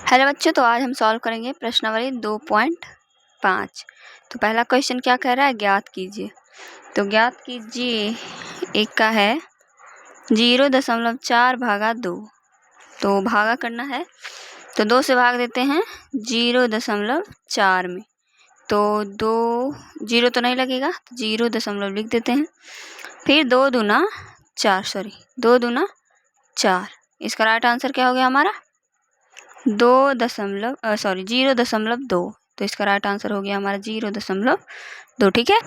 Hello बच्चों, तो आज हम सॉल्व करेंगे प्रश्नावली 2.5। तो पहला क्वेश्चन क्या कह रहा है, ज्ञात कीजिए। तो ज्ञात कीजिए, एक का है 0.4 भागा 2। तो भागा करना है, तो 2 से भाग देते हैं 0.4 में। तो 2 0 तो नहीं लगेगा, 0 दशमलव लिख देते हैं। फिर 2 दूना 4। इसका राइट आंसर क्या हो गया हमारा 0.2। तो इसका राइट आंसर हो गया हमारा 0.2। ठीक है।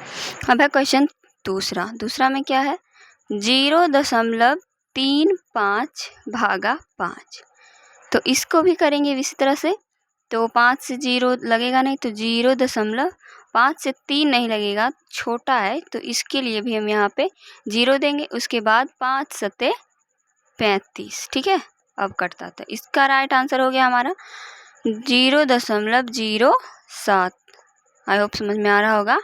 अब है क्वेश्चन दूसरा में क्या है 0.35 भागा 5। तो इसको भी करेंगे इसी तरह से। तो 5 से 0 लगेगा नहीं, तो 0.5 से 3 नहीं लगेगा, छोटा है, तो इसके लिए भी हम यहाँ पे 0 देंगे। उसके बाद 5 सत्ते 35। ठीक है। अब कटता था, इसका राइट आंसर हो गया हमारा 0.07। आई होप समझ में आ रहा होगा।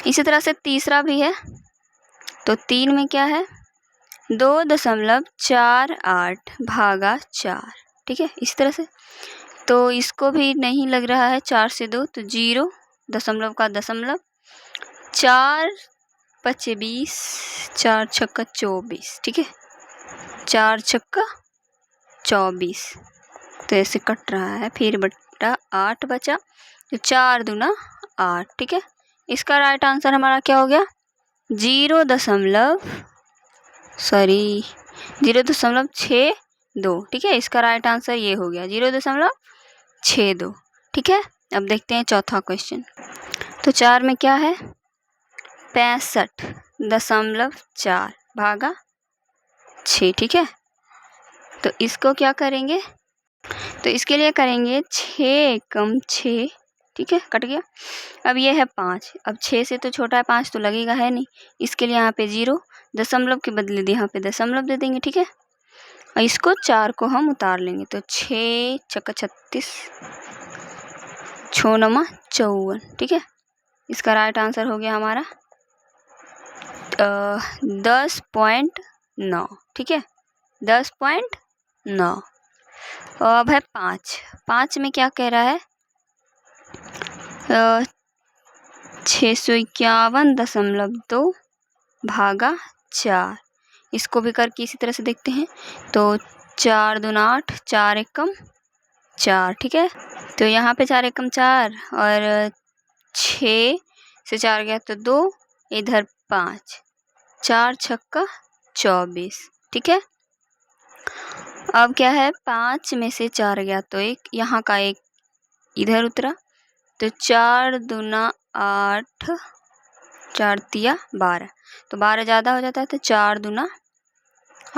इसी तरह से तीसरा भी है। तो 3 में क्या है 2.48 भागा 4। ठीक है, इस तरह से। तो इसको भी नहीं लग रहा है 4 से 2, तो 0 दशमलव का दशमलव 4 पचे 20, 4 छक्का 24। ठीक है, 4 छक्का 24। तो ऐसे कट रहा है, फिर बटा 8 बचा, तो 4 दूना 8। ठीक है, इसका राइट आंसर हमारा क्या हो गया 0.62। ठीक है, इसका राइट आंसर ये हो गया 0.62। ठीक है। अब देखते हैं चौथा क्वेश्चन। तो 4 में क्या है 65.4 भागा 6। ठीक है, तो इसको क्या करेंगे, तो इसके लिए करेंगे 6 कम 6। ठीक है, कट गया। अब ये है 5। अब 6 से तो छोटा है, 5 तो लगेगा है नहीं, इसके लिए यहाँ पे 0 दशमलव के बदले यहाँ पे दशमलव दे देंगे। ठीक है, और इसको 4 को हम उतार लेंगे, तो 6 छक्का 36, 6 नमा 54। ठीक है, इसका राइट आंसर हो गया हमारा 10.9। ठीक है, 10.9। अब है 5 में क्या कह रहा है 651.2 भागा 4। इसको भी करके इसी तरह से देखते हैं। तो 4 दूना 8, 4 एकम 4। ठीक है, तो यहाँ पे 4 एकम 4 और 6 से 4 गया तो 2, इधर 5, 4 छक्का 24। ठीक है, अब क्या है 5 में से 4 गया तो एक यहाँ का एक इधर उतरा, तो 4 दूना 8, 4 तिया 12। तो 12 ज़्यादा हो जाता है, तो 4 दूना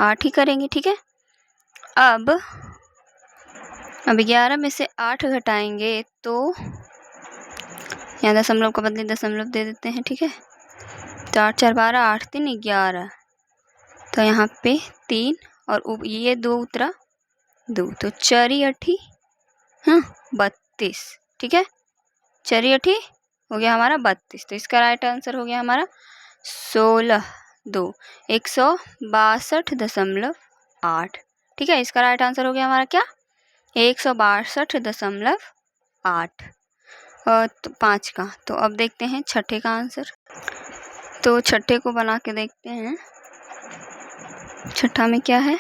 8 ही करेंगे। ठीक है, अब 11 में से 8 घटाएंगे तो यहाँ दशमलव का बदले दशमलव दे देते हैं। ठीक है, तो 8 4 12, 8 3 11। तो यहाँ पे 3 और ये 2 उतरा 2, तो 4 8 32। ठीक है, 4 8 हो गया हमारा 32। तो इसका राइट आंसर हो गया हमारा 162.8। ठीक है, इसका राइट आंसर हो गया हमारा क्या 162.8। तो 5 का। तो अब देखते हैं छठे का आंसर। तो छठे को बना के देखते हैं। छठा में क्या है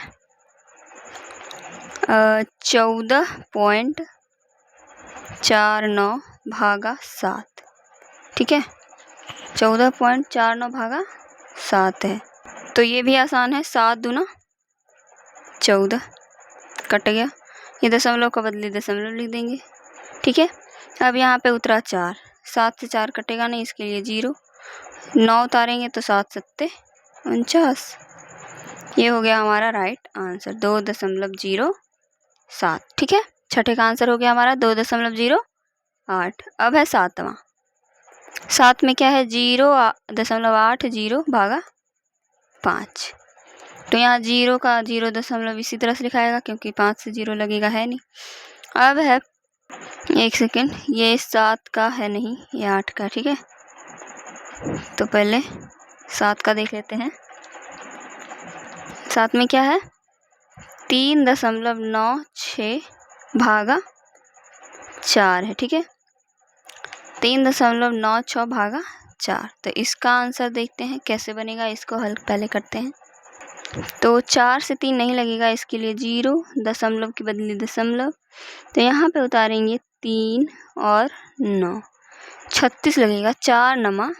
14.49 भागा 7। ठीक है, 14.49 भागा 7 है। तो ये भी आसान है, 7 दूना 14, कट गया, ये दशमलव का बदले दशमलव लिख देंगे। ठीक है, अब यहाँ पे उतरा 4, 7 से 4 कटेगा नहीं, इसके लिए 0, 9 उतारेंगे तो 7 सत्ते 49। ये हो गया हमारा राइट आंसर 2.07। ठीक है, छठे का आंसर हो गया हमारा 2.08। अब है 7वां। 7 में क्या है 0.80 भागा 5। तो यहाँ 0 का 0 दशमलव इसी तरह से लिखाएगा, क्योंकि 5 से 0 लगेगा है नहीं। अब है 1 सेकेंड, ये 7 का है नहीं, ये 8 का। ठीक है, तो पहले 7 का देख लेते हैं। 7 में क्या है 3.96 भागा 4 है, ठीक है। 3.96 भागा 4। तो इसका आंसर देखते हैं कैसे बनेगा, इसको हल पहले करते हैं। तो 4 से 3 नहीं लगेगा, इसके लिए 0, दशमलव के बदले दशमलव, तो यहाँ पे उतारेंगे 3 और 9, 36 लगेगा। 4 नमा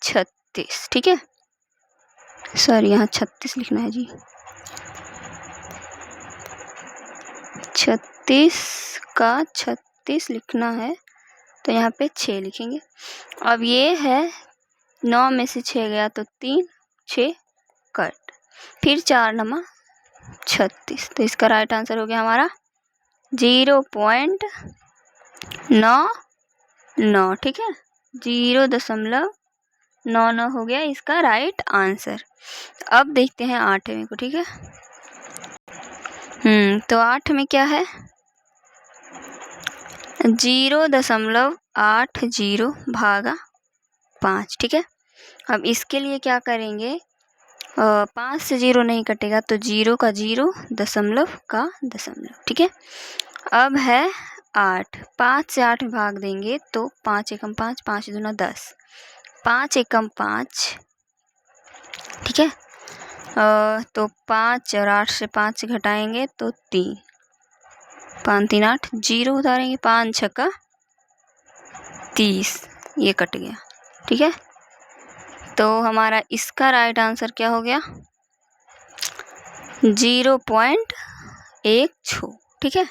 36, ठीक है। सॉरी, यहाँ 36 लिखना है जी। 36 का 36 लिखना है, तो यहाँ पे 6 लिखेंगे। अब ये है 9 में से 6 गया तो 3, 6 कट, फिर 4 नमा 36, तो इसका राइट आंसर हो गया हमारा 0.99, ठीक है। 0.99 हो गया इसका राइट आंसर। अब देखते हैं 8वें को, ठीक है। तो 8 में क्या है, 0.80 भागा 5, ठीक है। अब इसके लिए क्या करेंगे, 5 से 0 नहीं कटेगा, तो 0 का 0, दशमलव का दशमलव, ठीक है। अब है 8, 5 से 8 भाग देंगे तो 5 एकम 5, 5 दूना 10, 5 एकम 5, ठीक है। तो 5 और 8 से 5 घटाएंगे तो 3, 5 3 8, 0 उतारेंगे, 5 छक्का 30, ये कट गया, ठीक है। तो हमारा इसका राइट आंसर क्या हो गया, 0.16, ठीक है।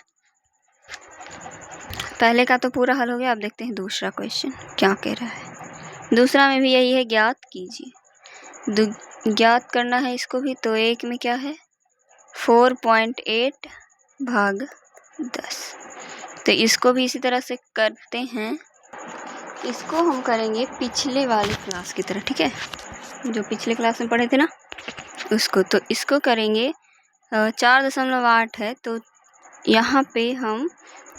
पहले का तो पूरा हल हो गया। अब देखते हैं दूसरा क्वेश्चन क्या कह रहा है। दूसरा में भी यही है, ज्ञात कीजिए। ज्ञात करना है इसको भी। तो एक में क्या है, 4.8 भाग 10, तो इसको भी इसी तरह से करते हैं। इसको हम करेंगे पिछले वाली क्लास की तरह, ठीक है, जो पिछले क्लास में पढ़े थे ना उसको। तो इसको करेंगे 4.8 है, तो यहाँ पे हम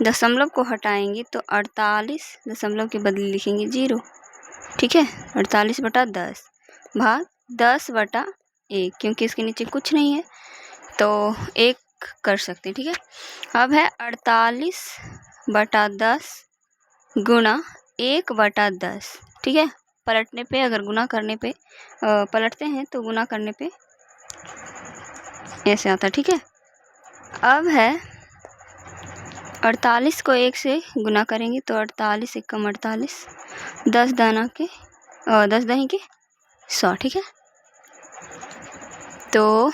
दशमलव को हटाएंगे तो 48 दशमलव के बदले लिखेंगे 0, ठीक है। 48/10 भाग 10/1, क्योंकि इसके नीचे कुछ नहीं है तो 1 कर सकते हैं, ठीक है। अब है 48/10 गुणा 1/10, ठीक है। पलटने पे, अगर गुना करने पे पलटते हैं तो गुना करने पे ऐसे आता है, ठीक है। अब है 48 को 1 से गुना करेंगे तो 48 एकम 48, 10 दाना के 10 दही के 100, ठीक है। तो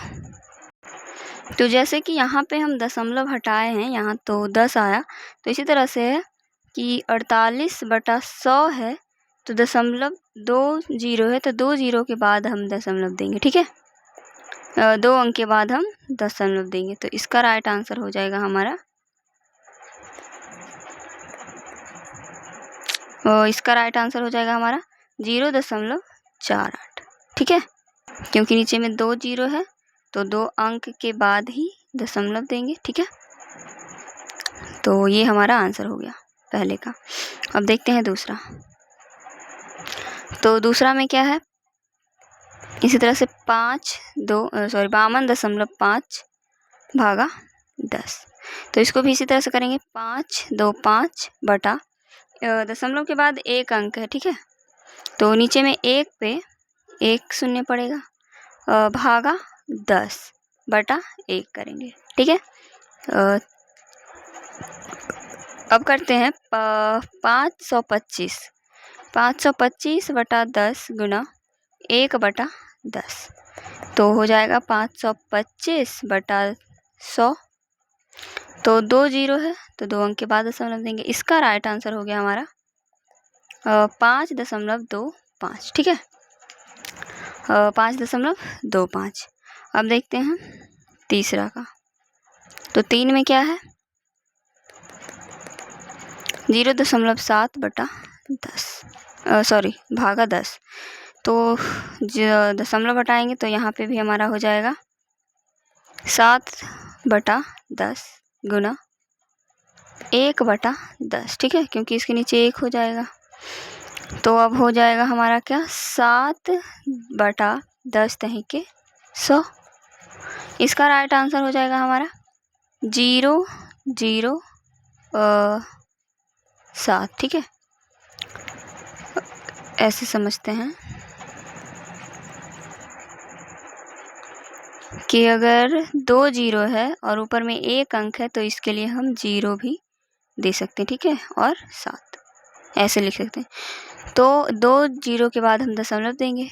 जैसे कि यहाँ पे हम दशमलव हटाए हैं, यहाँ तो 10 आया, तो इसी तरह से है कि 48/100 है, तो दशमलव 2 0 है, तो 2 0 के बाद हम दशमलव देंगे, ठीक है। 2 अंक के बाद हम दशमलव देंगे, तो इसका राइट आंसर हो जाएगा हमारा, इसका राइट आंसर हो जाएगा हमारा 0.48, ठीक है। क्योंकि नीचे में 2 0 है, तो 2 अंक के बाद ही दशमलव देंगे, ठीक है। तो ये हमारा आंसर हो गया पहले का। अब देखते हैं दूसरा। तो दूसरा में क्या है, इसी तरह से 52.5 भागा 10, तो इसको भी इसी तरह से करेंगे। 5 2 5 बटा दशमलव के बाद 1 अंक है, ठीक है। तो नीचे में 1 पे 1 शून्य पड़ेगा, भागा 10/1 करेंगे, ठीक है। अब करते हैं 525, 525/10 गुणा 1/10, तो हो जाएगा 525/100, तो 2 0 है, तो 2 अंक के बाद दशमलव देंगे। इसका राइट आंसर हो गया हमारा 5.25, ठीक है। 5.25। अब देखते हैं तीसरा का। तो 3 में क्या है, 0.7/10, भागा 10, तो दशमलव हटाएंगे तो यहाँ पे भी हमारा हो जाएगा 7/10 गुना 1/10, ठीक है, क्योंकि इसके नीचे 1 हो जाएगा। तो अब हो जाएगा हमारा क्या, 7/10 दही के 100, इसका राइट आंसर हो जाएगा हमारा 0 0 7, ठीक है। ऐसे समझते हैं कि अगर 2 जीरो है और ऊपर में 1 अंक है तो इसके लिए हम 0 भी दे सकते हैं, ठीक है, और 7 ऐसे लिख सकते हैं। तो 2 जीरो के बाद हम दशमलव देंगे,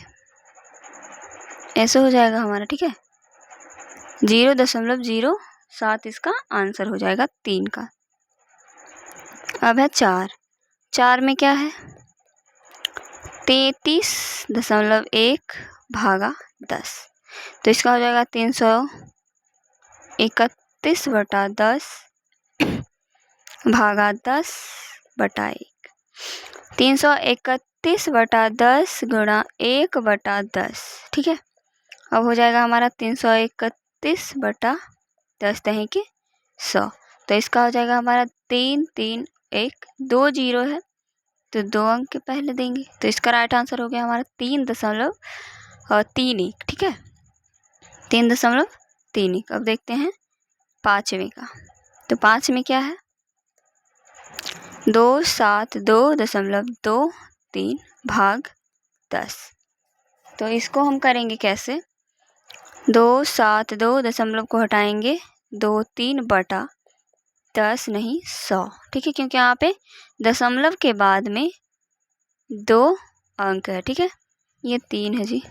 ऐसे हो जाएगा हमारा, ठीक है। 0.07 इसका आंसर हो जाएगा 3 का। अब है 4 में क्या है, 33.1 भागा 10, तो इसका हो जाएगा 331/10 भागा 10/1। 331/10 गुणा 1/10, ठीक है। अब हो जाएगा हमारा 331/10 दहें के 100, तो इसका हो जाएगा हमारा 3 3 1, 2 जीरो है तो 2 अंक के पहले देंगे, तो इसका राइट आंसर हो गया हमारा 3.31, ठीक है, 3.31। अब देखते हैं 5वें का, तो 5 में क्या है, 272.23 भाग 10, तो इसको हम करेंगे कैसे, 272 दशमलव को हटाएंगे 23/10 नहीं 100, ठीक है, क्योंकि यहाँ पे दशमलव के बाद में 2 अंक है, ठीक है। ये 3 है जी,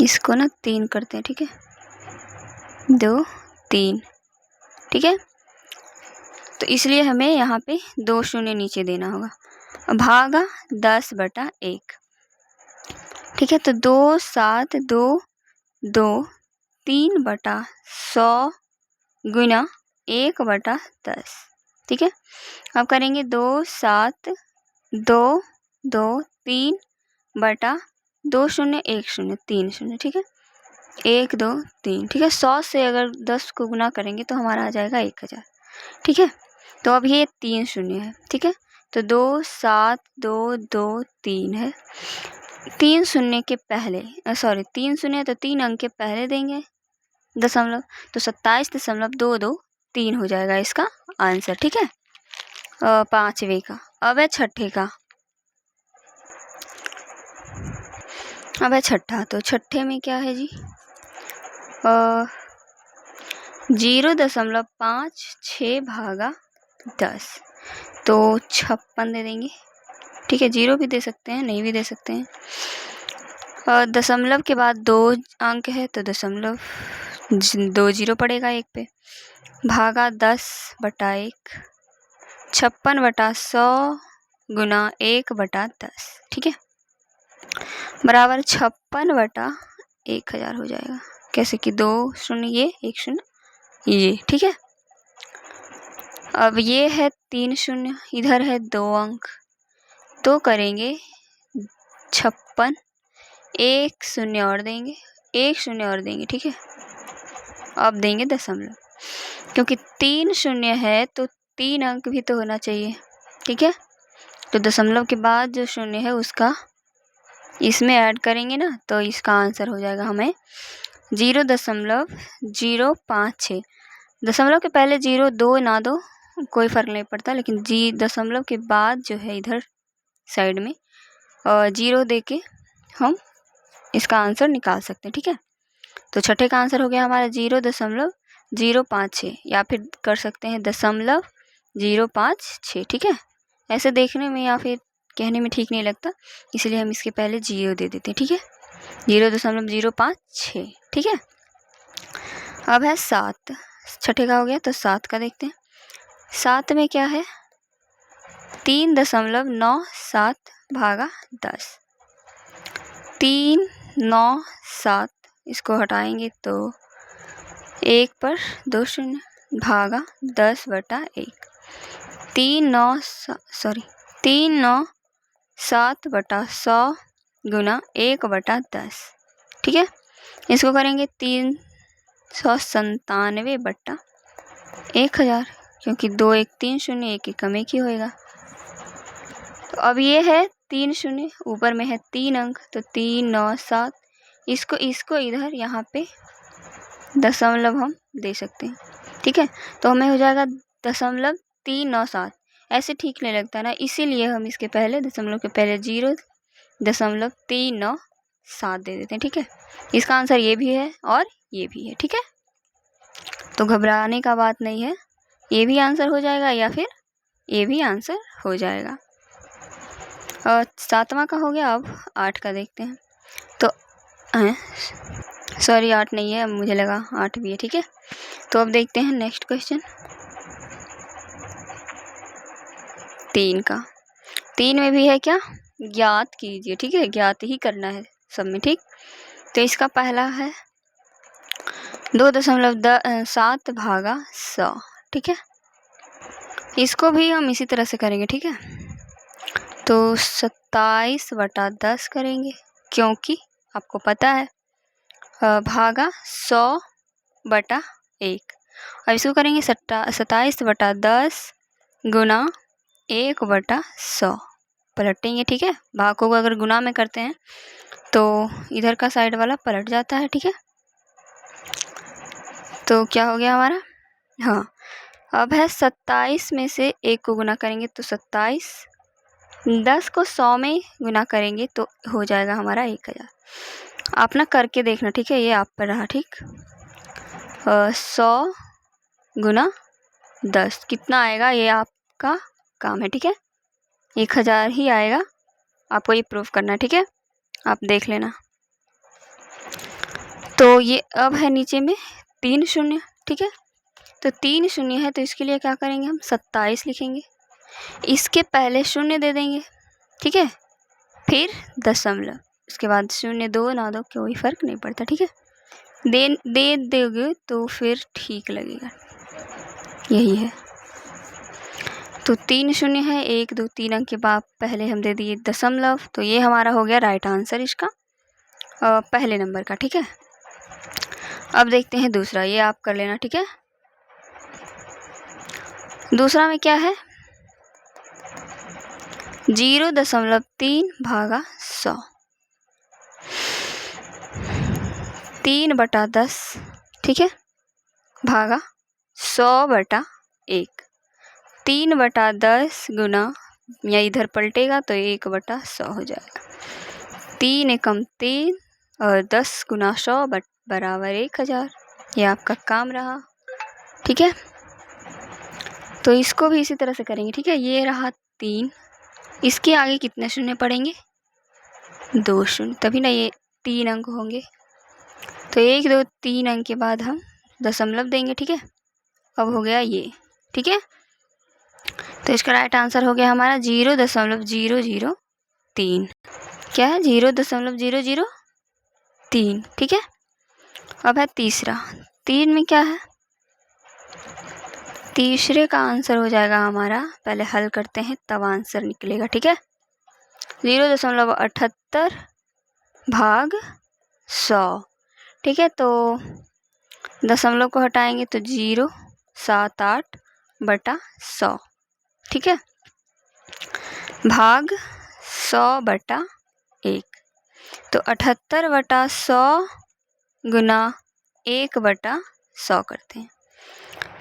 इसको ना 3 करते हैं, ठीक है, 2 3, ठीक है। तो इसलिए हमें यहाँ पे 2 शून्य नीचे देना होगा, भागा 10/1, ठीक है। तो 27223/100 गुना 1/10, ठीक है। अब करेंगे 27223/2010 3 शून्य, ठीक है, 1 2 3, ठीक है। 100 से अगर 10 को गुना करेंगे तो हमारा आ जाएगा 1000, ठीक है। तो अब ये 3 शून्य है, ठीक है, तो 27223 है, 3 शून्य के पहले 3 शून्य तो 3 अंक के पहले देंगे दशमलव, तो 27.223 हो जाएगा इसका आंसर, ठीक है, 5वें का। अब है 6ठे का, अब है 6ठा, तो 6ठे में क्या है जी, 0.56 भागा 10, तो 56 दे देंगे, ठीक है, 0 भी दे सकते हैं, नहीं भी दे सकते हैं। दशमलव के बाद 2 अंक है तो दशमलव 2 जीरो पड़ेगा 1 पे, भागा 10/1, 56/100 गुना 1/10, ठीक है, बराबर 56/1000 हो जाएगा, कैसे कि 2 शून्य ये 1 शून्य ये, ठीक है। अब ये है 3 शून्य, इधर है 2 अंक, तो करेंगे 56, 1 शून्य और देंगे, 1 शून्य और देंगे, ठीक है। अब देंगे दशमलव, क्योंकि 3 शून्य है तो 3 अंक भी तो होना चाहिए, ठीक है। तो दशमलव के बाद जो शून्य है उसका इसमें ऐड करेंगे ना, तो इसका आंसर हो जाएगा हमें 0.056। दशमलव के पहले 0 2 ना दो कोई फ़र्क नहीं पड़ता, लेकिन दशमलव के बाद जो है इधर साइड में 0 दे के हम इसका आंसर निकाल सकते हैं, ठीक है। तो 6ठे का आंसर हो गया हमारा 0.056, या फिर कर सकते हैं 0.056, ठीक है। ऐसे देखने में या फिर कहने में ठीक नहीं लगता, इसलिए हम इसके पहले 0 दे देते हैं, ठीक है, 0.056, ठीक है। अब है 7, 6ठे का हो गया, तो 7 का देखते हैं। 7 में क्या है, 3.97 भागा 10, 397, इसको हटाएंगे तो 1 पर 2 शून्य भागा 10/1, 397/100 गुना 1/10, ठीक है। इसको करेंगे 397/1000, क्योंकि 2 1 3 शून्य 1 1 कम 1 ही होएगा। तो अब ये है 3 शून्य, ऊपर में है 3 अंक, तो 397, इसको इधर यहाँ पे दशमलव हम दे सकते हैं, ठीक है। तो हमें हो जाएगा 0.397। ऐसे ठीक नहीं लगता ना, इसीलिए हम इसके पहले दशमलव के पहले 0.397 दे देते हैं, ठीक है। इसका आंसर ये भी है और ये भी है, ठीक है। तो घबराने का बात नहीं है, ये भी आंसर हो जाएगा या फिर ये भी आंसर हो जाएगा। 7वां का हो गया, अब 8 का देखते हैं। तो सॉरी 8 नहीं है, मुझे लगा 8 भी है, ठीक है। तो अब देखते हैं नेक्स्ट क्वेश्चन 3 का। 3 में भी है क्या, ज्ञात कीजिए, ठीक है। ज्ञात ही करना है सब में, ठीक। तो इसका पहला है 2.7 भागा 100, ठीक है। इसको भी हम इसी तरह से करेंगे, ठीक है। तो 27/10 करेंगे, क्योंकि आपको पता है भागा 100/1। अब इसको करेंगे 27/10 गुना 1/100 पलटेंगे, ठीक है। भाग को अगर गुना में करते हैं तो इधर का साइड वाला पलट जाता है, ठीक है। तो क्या हो गया हमारा, हाँ अब है 27 में से 1 को गुना करेंगे तो 27, 10 को 100 में गुना करेंगे तो हो जाएगा हमारा 1000। आप ना करके देखना, ठीक है। ये आप पर रहा, ठीक। 100 गुना 10 कितना आएगा, ये आपका काम है, ठीक है। 1000 ही आएगा, आपको ये प्रूफ करना है, ठीक है। आप देख लेना। तो ये अब है नीचे में 3 शून्य, ठीक है। तो 3 शून्य है, तो इसके लिए क्या करेंगे, हम 27 लिखेंगे, इसके पहले शून्य दे देंगे, ठीक है। फिर दशमलव, उसके बाद 0 2 ना दो कोई फ़र्क नहीं पड़ता, ठीक है। दे दोगे तो फिर ठीक लगेगा, यही है। तो 3 शून्य है, 1 2 3 अंक के बाद पहले हम दे दिए दशमलव, तो ये हमारा हो गया राइट आंसर इसका पहले नंबर का, ठीक है। अब देखते हैं दूसरा, ये आप कर लेना, ठीक है। दूसरा में क्या है 0.3 भागा 100, 3/10, ठीक है, भागा 100/1। 3/10 गुना, या इधर पलटेगा तो 1/100 हो जाएगा। 3 एकम 3 और 10 गुना 100 बराबर 1000। ये आपका काम रहा, ठीक है। तो इसको भी इसी तरह से करेंगे, ठीक है। ये रहा 3, इसके आगे कितने शून्य पड़ेंगे, 2 शून्य, तभी ना ये 3 अंक होंगे। तो 1 2 3 अंक के बाद हम दशमलव देंगे, ठीक है। अब हो गया ये, ठीक है। तो इसका राइट आंसर हो गया हमारा 0.003। क्या है 0.003, ठीक है। अब है तीसरा, 3 में क्या है, तीसरे का आंसर हो जाएगा हमारा, पहले हल करते हैं तब आंसर निकलेगा, ठीक है। 0.78 भाग 100, ठीक है। तो दशमलव को हटाएंगे तो 0.78/100, ठीक है, भाग 100/1। तो 78/100 गुना 1/100 करते हैं,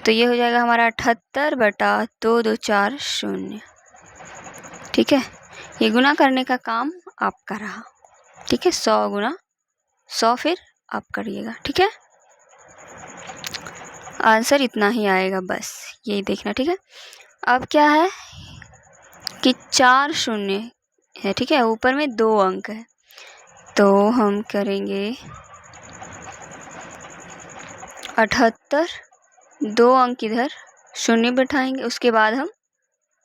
तो ये हो जाएगा हमारा 78/2240, ठीक है। ये गुना करने का काम आपका रहा, ठीक है। 100 गुना 100 फिर आप करिएगा, ठीक है। आंसर इतना ही आएगा, बस यही देखना, ठीक है। अब क्या है कि 4 शून्य है, ठीक है, ऊपर में 2 अंक है, तो हम करेंगे 78, 2 अंक इधर शून्य बैठाएंगे, उसके बाद हम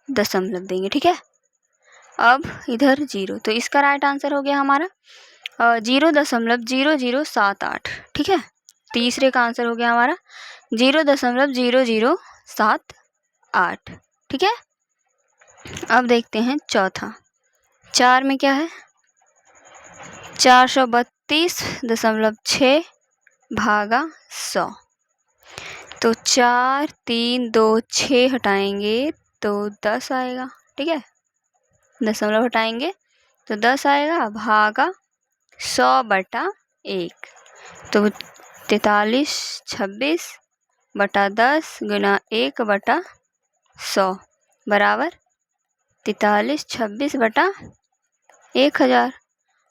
दशमलव देंगे, ठीक है। अब इधर 0, तो इसका राइट आंसर हो गया हमारा 0.0078, ठीक है। तीसरे का आंसर हो गया हमारा 0.0078, ठीक है। अब देखते हैं चौथा, 4 में क्या है 432.6 भागा 100। तो 4 3 2 6 हटाएंगे तो 10 आएगा, ठीक है। दशमलव हटाएंगे तो 10 आएगा, भागा 100/1। तो 43 26 बटा 10 गुना 1 बटा 100 बराबर 43 26 बटा 1000।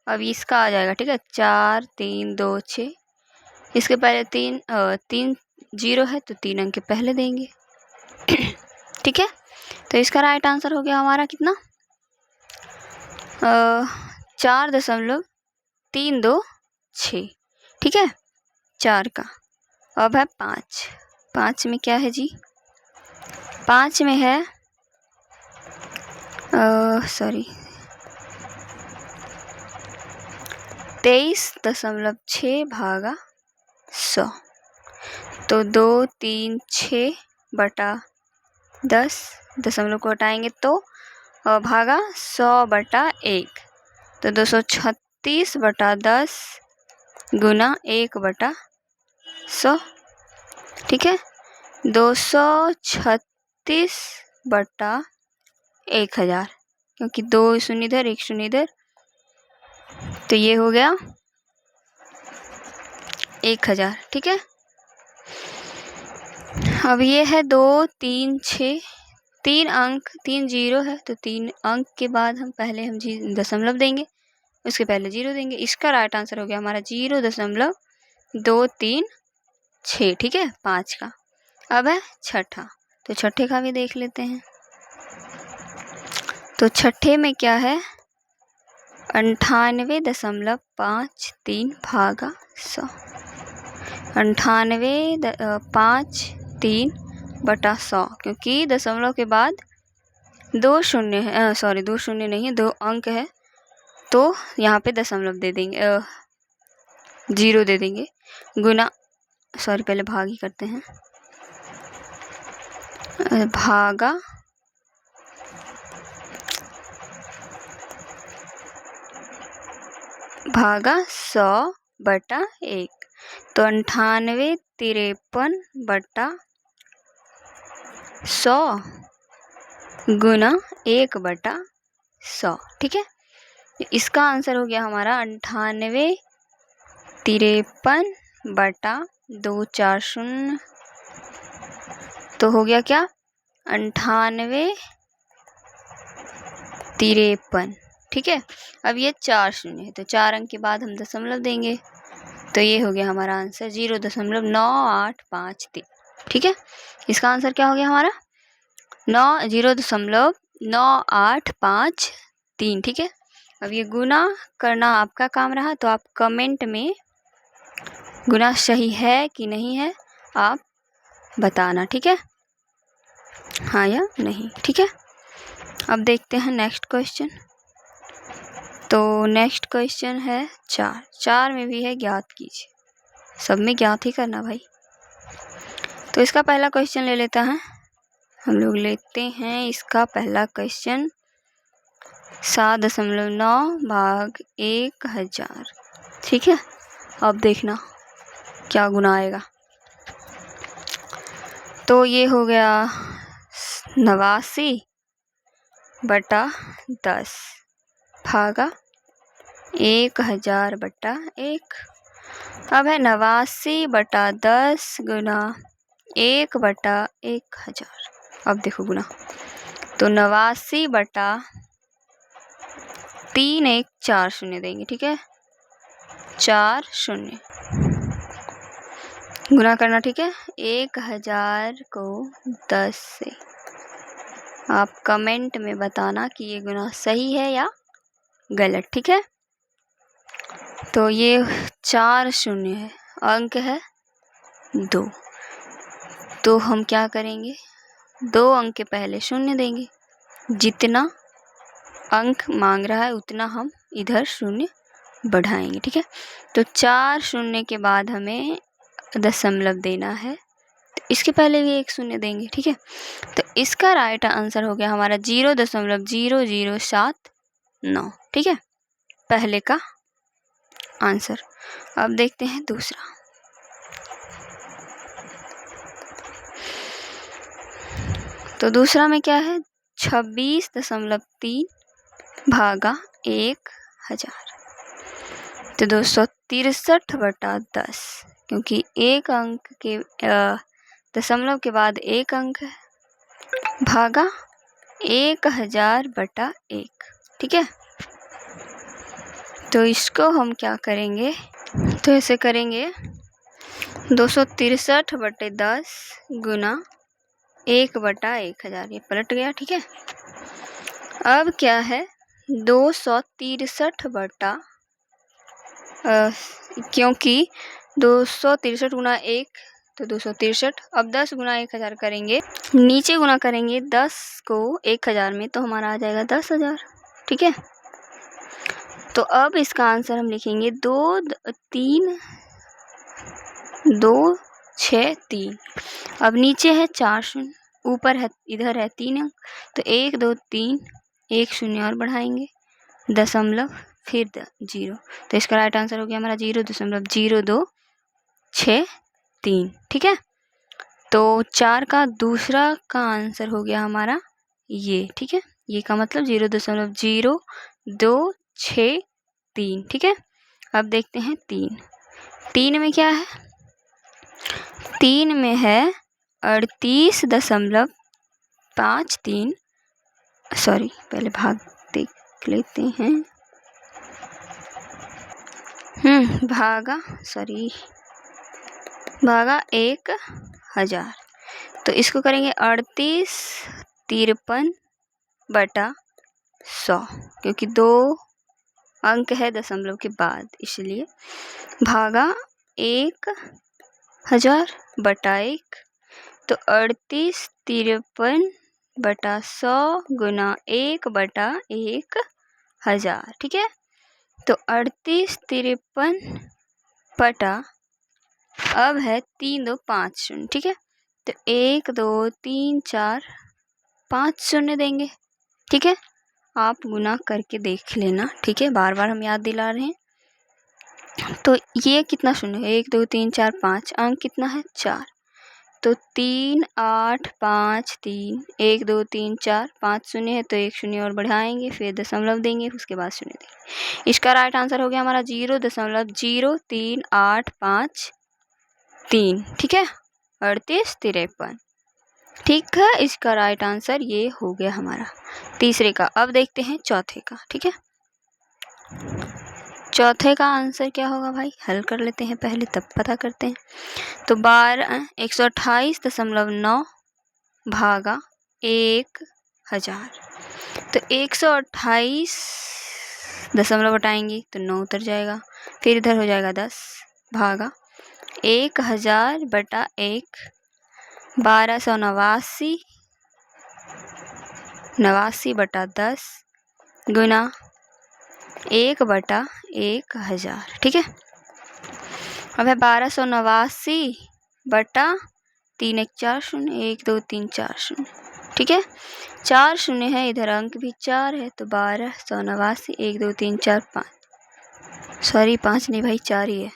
अब इसका आ जाएगा, ठीक है, 4 3 2 6। इसके पहले 3 0 है तो 3 अंक के पहले देंगे। ठीक है, तो इसका राइट आंसर हो गया हमारा कितना, 4.326। ठीक है, 4 का। अब है 5 में क्या है जी, 5 में है 23.6 भागा 100। तो 2 3 6 बटा 10 दशमलव को हटाएंगे तो भागा 100 बटा 1, तो 236 बटा 10 गुना 1 बटा 100। ठीक है, 236 बटा 1000, क्योंकि 2 शून्य इधर 1 शून्य इधर, तो ये हो गया 1000। ठीक है, अब ये है 2 3 6, 3 अंक 3 0 है तो 3 अंक के बाद हम दशमलव देंगे, उसके पहले 0 देंगे। इसका राइट आंसर हो गया हमारा 0.236। ठीक है, 5 का। अब है छठा, तो छठे का भी देख लेते हैं। तो छठे में क्या है, 98.53 भागा 100। 98.53 बटा 100, क्योंकि दशमलव के बाद 2 शून्य है, 2 शून्य नहीं है, 2 अंक है, तो यहाँ पे दशमलव दे देंगे, 0 दे देंगे, गुना पहले भाग ही करते हैं, भागा 100 बटा 1, तो 98 53 बटा 100 गुना 1 बटा 100। ठीक है, इसका आंसर हो गया हमारा 98 53 बटा 240, तो हो गया क्या 98 53। ठीक है, अब ये 4 शून्य है तो 4 अंक के बाद हम दशमलव देंगे, तो ये हो गया हमारा आंसर 0.9853। ठीक है, इसका आंसर क्या हो गया हमारा 0.9853। ठीक है, अब ये गुना करना आपका काम रहा, तो आप कमेंट में गुना सही है कि नहीं है आप बताना। ठीक है, हाँ या नहीं। ठीक है, अब देखते हैं नेक्स्ट क्वेश्चन। तो नेक्स्ट क्वेश्चन है 4 में भी है ज्ञात कीजिए, सब में ज्ञात ही करना भाई। तो इसका पहला क्वेश्चन ले लेता है, हम लोग लेते हैं इसका पहला क्वेश्चन 7.9 भाग 1000। ठीक है, अब देखना क्या गुना आएगा। तो ये हो गया 89 बटा 10 भागा 1000 बटा 1। अब है 89 बटा 10 गुना 1 बटा 1000। अब देखो गुना, तो 89 बटा 3 1 4 शून्य देंगे। ठीक है, 4 शून्य गुना करना। ठीक है, 1000 को 10 से। आप कमेंट में बताना कि ये गुना सही है या गलत। ठीक है, तो ये 4 शून्य है, अंक है 2, तो हम क्या करेंगे 2 अंक के पहले शून्य देंगे, जितना अंक मांग रहा है उतना हम इधर शून्य बढ़ाएंगे। ठीक है, तो 4 शून्य के बाद हमें दशमलव देना है, तो इसके पहले भी 1 शून्य देंगे। ठीक है, तो इसका राइट आंसर हो गया हमारा 0.0079। ठीक है, पहले का आंसर। अब देखते हैं दूसरा। तो दूसरा में क्या है 26.3 भागा 1000, तो 263 बटा 10। क्योंकि एक अंक के दशमलव के बाद एक अंक है, भागा 1000/1। ठीक है, तो इसको हम क्या करेंगे, तो ऐसे करेंगे 263/10 गुना 1/1000, ये पलट गया। ठीक है, अब क्या है 263 क्योंकि 263 गुना 1 तो 263, अब 10 गुना 1000 करेंगे, नीचे गुना करेंगे 10 को 1000 में तो हमारा आ जाएगा 10,000। ठीक है, तो अब इसका आंसर हम लिखेंगे 263। अब नीचे है 4 शून्य, ऊपर है, इधर है 3 अंक, तो 1 2 3, 1 शून्य और बढ़ाएंगे, दशमलव फिर 0, तो इसका राइट आंसर हो गया हमारा 0.0263। ठीक है, तो 4 का दूसरा का आंसर हो गया हमारा ये। ठीक है, ये का मतलब 0.0263। ठीक है, अब देखते हैं 3 में क्या है, 3 में है 38.53, सॉरी पहले भाग देख लेते हैं, भागा 1000, तो इसको करेंगे 3853/100, क्योंकि 2 अंक है दशमलव के बाद, इसलिए भागा 1000/1, तो 3853/100 गुना 1/1000। ठीक है, तो 3853 अब है 3 2 5 शून्य। ठीक है, तो 1 2 3 4 5 शून्य देंगे। ठीक है, आप गुना करके देख लेना। ठीक है, बार बार हम याद दिला रहे हैं। तो ये कितना शून्य है, 1 2 3 4 5, अंक कितना है 4, तो 3 8 5 3, 1 2 3 4 5 शून्य है, तो 1 शून्य और बढ़ाएंगे, फिर दशमलव देंगे, उसके बाद शून्य देंगे। इसका राइट आंसर हो गया हमारा 0.03853। ठीक है, 3853। ठीक है, इसका राइट आंसर ये हो गया हमारा तीसरे का। अब देखते हैं चौथे का। ठीक है, चौथे का आंसर क्या होगा भाई, हल कर लेते हैं पहले, तब पता करते हैं। तो 128.9 भागा 1000, तो 128 दशमलव हटाएंगे तो 9 उतर जाएगा, फिर इधर हो जाएगा 10 भागा 1000/1, 1289/10 गुना 1/1000। ठीक है, अब है 1289/3 1 4 0, 1 2 3 4 0। ठीक है, 4 शून्य है, इधर अंक भी 4 है, तो 1289 1 2 3 4 5, सॉरी 5 नहीं भाई 4 ही है,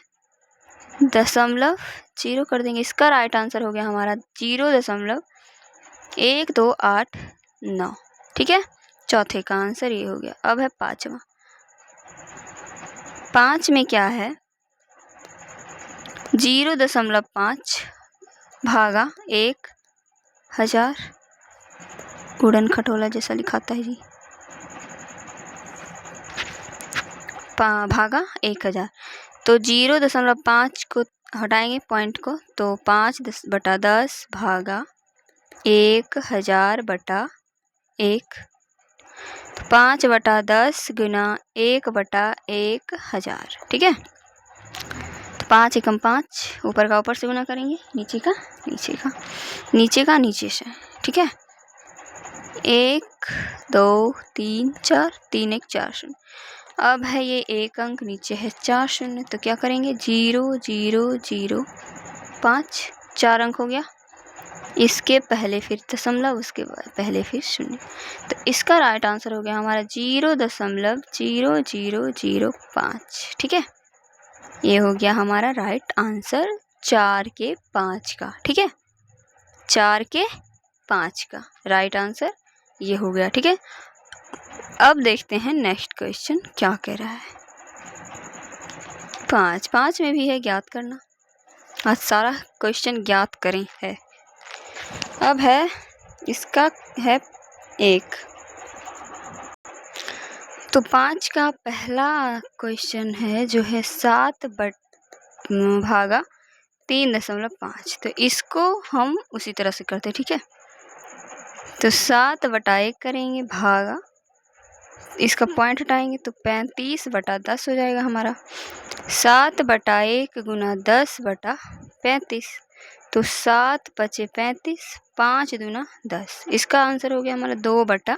दशमलव 0 कर देंगे। इसका राइट आंसर हो गया हमारा 0.1289। ठीक है, चौथे का आंसर ये हो गया। अब है पांचवा। 5 में क्या है 0.5 भागा 1000, उड़न खटोला जैसा लिखाता है जी, भागा 1000, तो 0.5 को हटाएंगे पॉइंट को, तो 5/10 भागा 1000/1, तो 5/10 गुना 1/1000। ठीक है, तो 5 एकम 5, ऊपर का ऊपर से गुना करेंगे, नीचे का नीचे का, नीचे का नीचे से। ठीक है, 1 2 3 4, 3 1 4 0। अब है ये एक अंक, नीचे है 4 शून्य, तो क्या करेंगे 0 0 0 5, 4 अंक हो गया, इसके पहले फिर दशमलव, उसके बाद पहले फिर शून्य, तो इसका राइट आंसर हो गया हमारा 0.0005। ठीक है, ये हो गया हमारा राइट आंसर 4 के 5 का। ठीक है, 4 के 5 का राइट आंसर ये हो गया। ठीक है, अब देखते हैं नेक्स्ट क्वेश्चन क्या कह रहा है। 5 में भी है ज्ञात करना। आज सारा क्वेश्चन ज्ञात करें है। अब है इसका है 1। तो 5 का पहला क्वेश्चन है जो है 7 भागा 3.5। तो इसको हम उसी तरह से करते, ठीक है। तो 7/1 करेंगे भागा, इसका पॉइंट हटाएंगे तो 35/10 हो जाएगा हमारा। 7/1 गुना 10/35, तो 7 × 35, 5 दूना 10। इसका आंसर हो गया हमारा 2/1,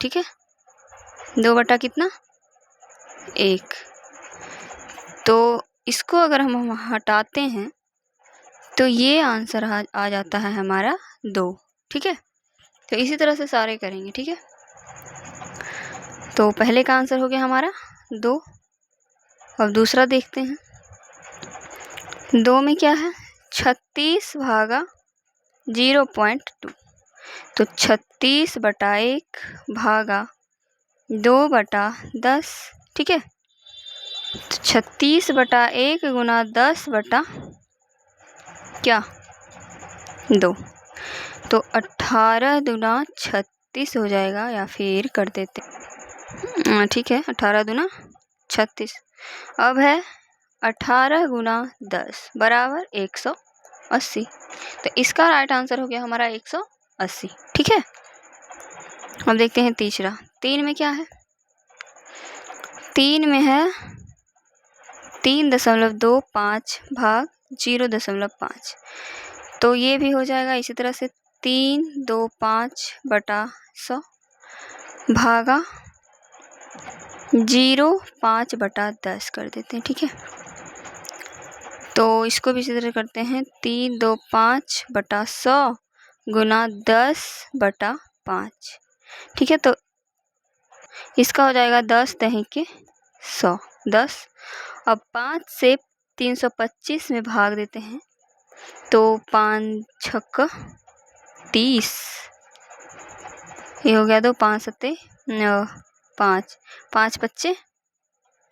ठीक है। 2 बटा कितना 1। तो इसको अगर हम हटाते हैं तो ये आंसर आ जाता है हमारा 2, ठीक है। तो इसी तरह से सारे करेंगे, ठीक है। तो पहले का आंसर हो गया हमारा 2। अब दूसरा देखते हैं। 2 में क्या है 36 भागा 0.2। तो 36/1 भागा 2/10, ठीक है। तो 36/1 गुना 10 बटा क्या 2, तो 18 दूना 36 हो जाएगा, या फिर कर देते, ठीक है। 18 दूना 36। अब है 18 गुना 10 बराबर 180। तो इसका राइट आंसर हो गया हमारा 180, ठीक है। अब देखते हैं तीसरा। 3 में क्या है 3 में है 3.25 भाग 0.5। तो ये भी हो जाएगा इसी तरह से 325/100 भागा 0.5/10 कर देते हैं, ठीक है। तो इसको भी इसी तरह करते हैं 325/100 गुना 10/5, ठीक है। तो इसका हो जाएगा 10 दही के 100, 10। अब 5 से 325 में भाग देते हैं तो 5 छक्का 30, ये हो गया 2, 5 सत्ते 5, 5 पच्चे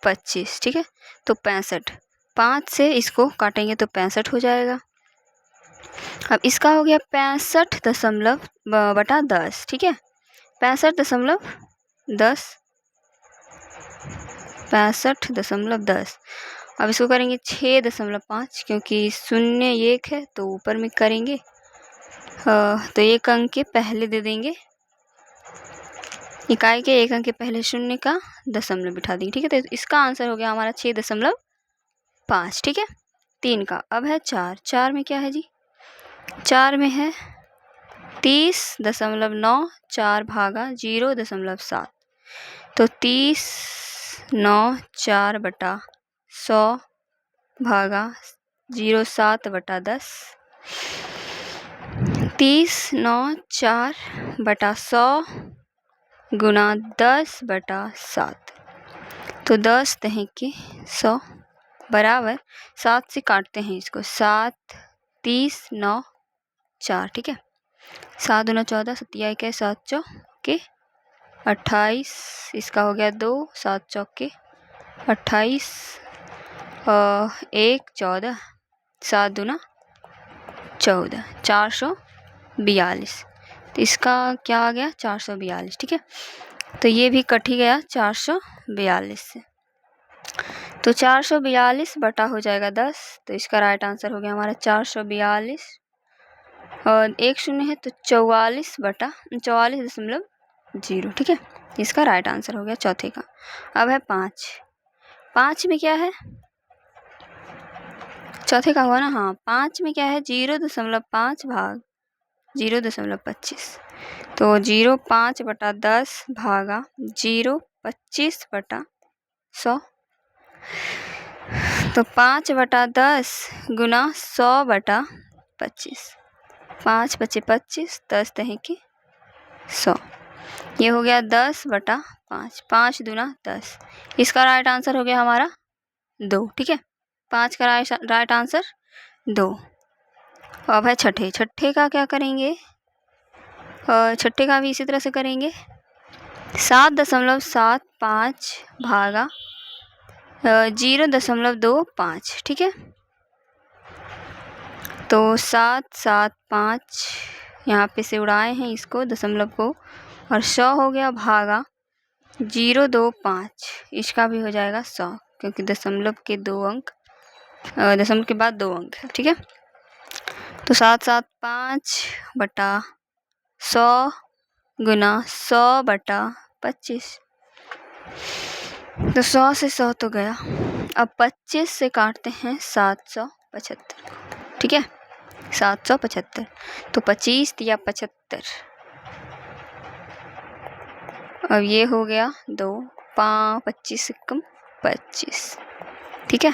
25, ठीक है। तो 65, 5 से इसको काटेंगे तो 65 हो जाएगा। अब इसका हो गया 65.10, ठीक है। 65.10, 65.10। अब इसको करेंगे 6.5, क्योंकि 0 1 है तो ऊपर में करेंगे, तो 1 अंक के पहले दे देंगे, इकाई के 1 अंक के पहले 0 का दशमलव बिठा देंगे, ठीक है। तो इसका आंसर हो गया हमारा 6.5, ठीक है। 3 का। अब है 4 में क्या है जी 4 में है 30.94 भागा 0.7। तो 30/9/4/100 भागा 0.7/10। 30/9/4/100 गुना 10/7। तो 10 दही के 100 बराबर 7 से काटते हैं इसको, 7 30 9 4, ठीक है। 7 दूना 14, 7 1 7 चौके 28, इसका हो गया 2, 7 चौके 28, 1 14, 7 दूना 14, 442। तो इसका क्या आ गया 442, ठीक है। तो ये भी कट ही गया 442 से। तो 442 बटा हो जाएगा 10। तो इसका राइट आंसर हो गया हमारा 442, और 1 0 है तो 44/44.0, ठीक है। इसका राइट आंसर हो गया चौथे का। अब है 5 में क्या है चौथे का हुआ ना, हाँ। 5 में क्या है 0.5 भाग 0.25। तो 0.5/10 भागा 0.25/100। तो 5/10 गुना 100/25, 5 × 5 = 25, 10 दही के 100। ये हो गया 10/5, 5 दूना 10। इसका राइट आंसर हो गया हमारा 2, ठीक है। 5 का राइट आंसर 2। अब है छठे का क्या करेंगे, छठे का भी इसी तरह से करेंगे। 7.75 भागा 0.25, ठीक है। तो 7 7 5 यहाँ पे से उड़ाए हैं इसको दशमलव को, और 100 हो गया भागा 0 2 5, इसका भी हो जाएगा 100 क्योंकि दशमलव के 2 अंक, दशमलव के बाद 2 अंक है। ठीक है, तो 7 7 5 बटा 100 गुना 100 बटा 25, तो 100 से 100 तो गया। अब 25 से काटते हैं 775, ठीक है 775, तो 25 या 75, अब ये हो गया 2 5 25 से कम 25, ठीक है,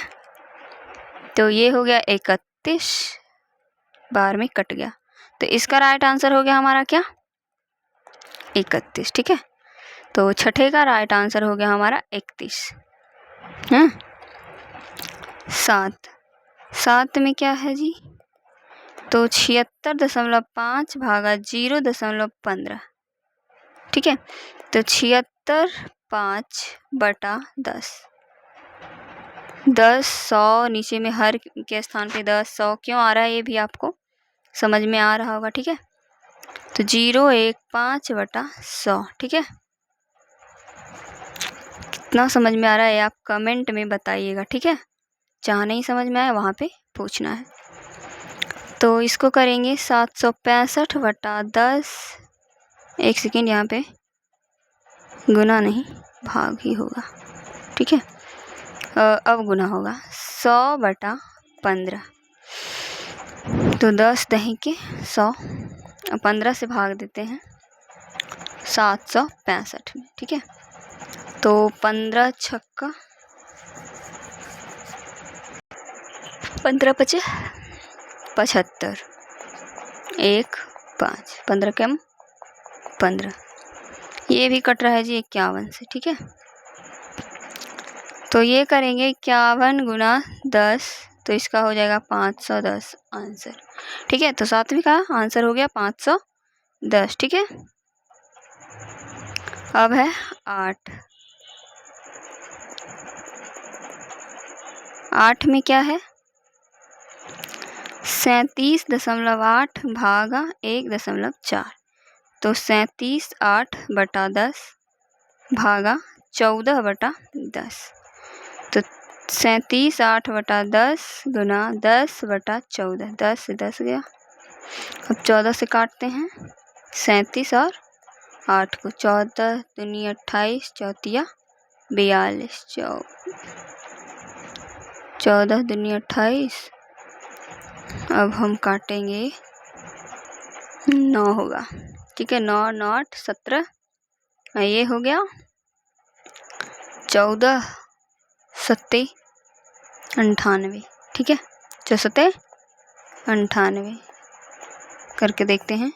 तो ये हो गया 31, बार में कट गया, तो इसका राइट आंसर हो गया हमारा क्या 31, ठीक है, तो छठे का राइट आंसर हो गया हमारा 31 है। 7 में क्या है जी, तो 76.5 भागा 0.15, ठीक है, तो 76 5 बटा 10, 100 नीचे में हर के स्थान पे 10 100 क्यों आ रहा है ये भी आपको समझ में आ रहा होगा। ठीक है, तो 0 1 5 बटा 100, ठीक है, कितना समझ में आ रहा है आप कमेंट में बताइएगा। ठीक है, जहाँ नहीं समझ में आया वहाँ पे पूछना है। तो इसको करेंगे 765 बटा 10, एक सेकेंड, यहाँ पे गुना नहीं भाग ही होगा, ठीक है, अब गुना होगा 100 बटा 15, तो 10 दही के 100, 15 से भाग देते हैं 765 में, ठीक है, तो 15 छक्का 15 पचे 75, 1 5, 15 कम 15, ये भी कट रहा है जी 51 से। ठीक है, तो ये करेंगे 51 गुना 10, तो इसका हो जाएगा 510 आंसर। ठीक है, तो 7वीं का आंसर हो गया 510। ठीक है, अब है 8 में क्या है, 37.8 भागा 1.4, तो 37 8 बटा 10 भागा 14 बटा 10, तो 37 8 बटा 10 गुना 10 बटा 14, 10 से 10 गया, अब 14 से काटते हैं 37 और 8 को, 14 दूनी 28, 4 42, 14 दूनी 28, अब हम काटेंगे 9 होगा। ठीक है, 9 9 17, ये हो गया 14 7 98, ठीक है, 14 98 करके देखते हैं,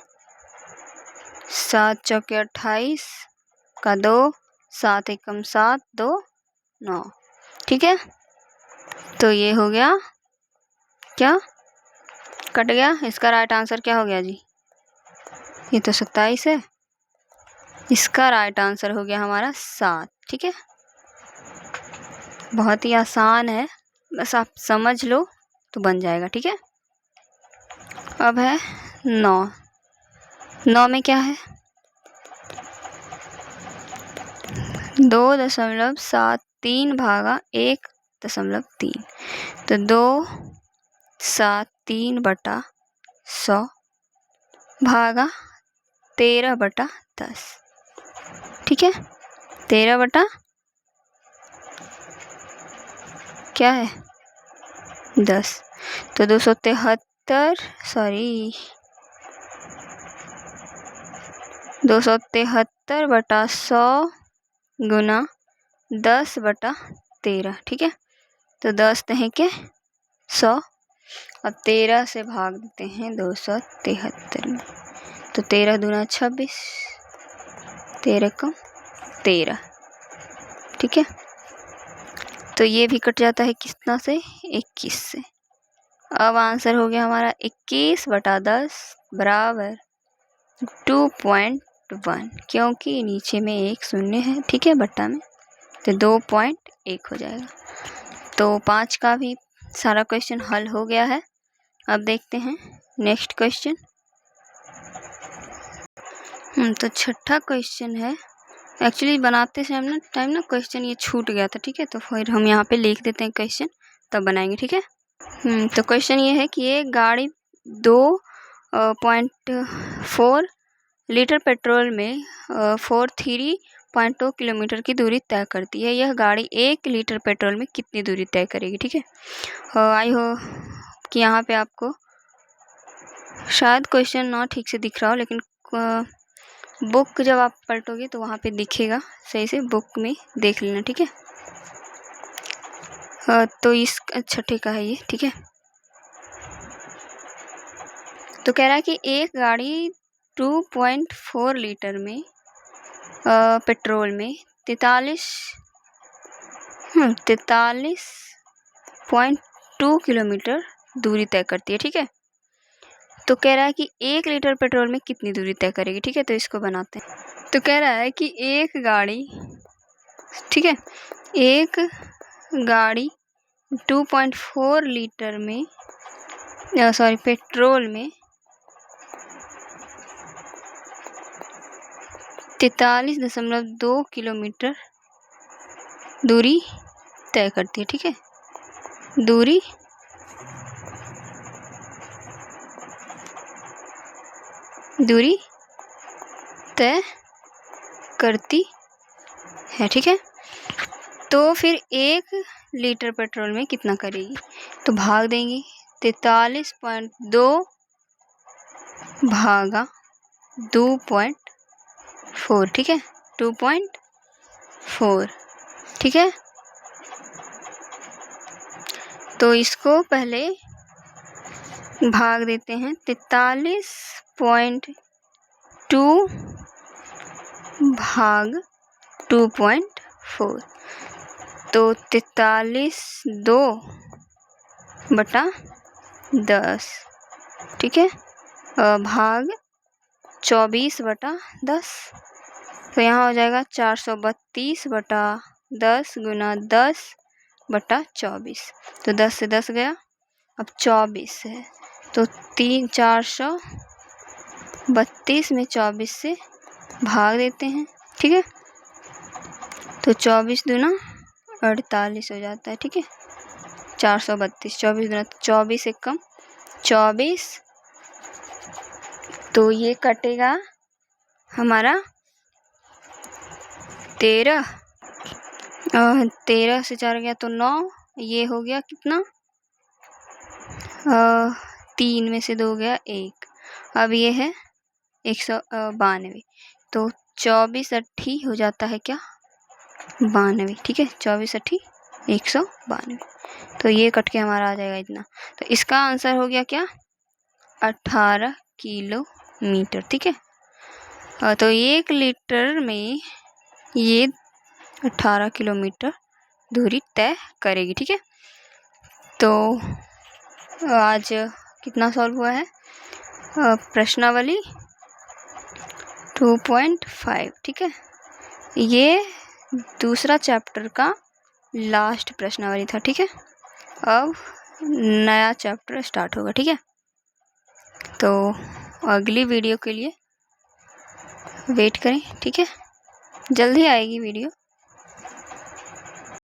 7 चौके 28 का 2, 7 एकम 7 2 9, ठीक है, तो ये हो गया क्या कट गया, इसका राइट आंसर क्या हो गया जी, ये तो 27 है, इसका राइट आंसर हो गया हमारा 7। ठीक है, बहुत ही आसान है, बस आप समझ लो तो बन जाएगा। ठीक है, अब है 9 में क्या है, 2.73 भागा 1.3, तो 273 बटा 100 भागा 13 बटा 10, ठीक है, 13 बटा क्या है 10, तो 273 बटा 100 गुना 10 बटा 13, ठीक है, तो 10 दही के 100, अब 13 से भाग देते हैं 273 में, तो 13 दूना 26, 13 कम 13, ठीक है, तो ये भी कट जाता है कितना से 21 से। अब आंसर हो गया हमारा 21 बटा 10 बराबर 2.1, क्योंकि नीचे में एक शून्य है, ठीक है, बट्टा में, तो 2.1 हो जाएगा। तो 5 का भी सारा क्वेश्चन हल हो गया है। अब देखते हैं नेक्स्ट क्वेश्चन। तो छठा क्वेश्चन है, एक्चुअली बनाते टाइम ना क्वेश्चन ये छूट गया था, ठीक है, तो फिर हम यहाँ पे लिख देते हैं क्वेश्चन, तब बनाएंगे, ठीक है। तो क्वेश्चन ये है कि ये गाड़ी 2.4 लीटर पेट्रोल में 43.2 किलोमीटर की दूरी तय करती है। यह गाड़ी 1 लीटर पेट्रोल में कितनी दूरी तय करेगी, ठीक है। आई हो कि यहाँ पे आपको शायद क्वेश्चन ना ठीक से दिख रहा हो, लेकिन बुक जब आप पलटोगे तो वहाँ पे दिखेगा सही से, बुक में देख लेना, ठीक है। तो इस छठे का है ये, ठीक है। तो कह रहा है कि एक गाड़ी 2.4 लीटर में पेट्रोल में 43.2 किलोमीटर दूरी तय करती है, ठीक है। तो कह रहा है कि 1 लीटर पेट्रोल में कितनी दूरी तय करेगी, ठीक है। तो इसको बनाते हैं। तो कह रहा है कि एक गाड़ी, ठीक है, एक गाड़ी 2.4 लीटर में पेट्रोल में 43.2 किलोमीटर दूरी तय करती है, ठीक है। दूरी तय करती है, ठीक है। तो फिर 1 लीटर पेट्रोल में कितना करेगी, तो भाग देंगे 43.2 भागा 2.4, ठीक है, 2.4, ठीक है। तो इसको पहले भाग देते हैं 43.2 भाग 2.4, तो 43/2 ठीक है, भाग 24/10, तो यहाँ हो जाएगा 432/10 गुना 10/24, तो 10 से 10 गया, अब 24 है, तो 432 में 24 से भाग देते हैं, ठीक है। तो 24 दूना 48 हो जाता है, ठीक है। 432, 24 दूना 24 से कम 24, तो ये कटेगा हमारा 13 से 4 गया तो 9, ये हो गया कितना 3 में से 2 गया 1, अब ये है 192, तो 24 80 हो जाता है क्या 92, ठीक है। 24 80 192, तो ये कट के हमारा आ जाएगा इतना, तो इसका आंसर हो गया क्या 18 किलोमीटर, ठीक है। तो 1 लीटर में ये 18 किलोमीटर दूरी तय करेगी, ठीक है। तो आज कितना सॉल्व हुआ है, प्रश्नावली 2.5, ठीक है। ये दूसरा चैप्टर का लास्ट प्रश्नावली था, ठीक है। अब नया चैप्टर स्टार्ट होगा, ठीक है। तो अगली वीडियो के लिए वेट करें, ठीक है, जल्दी आएगी वीडियो।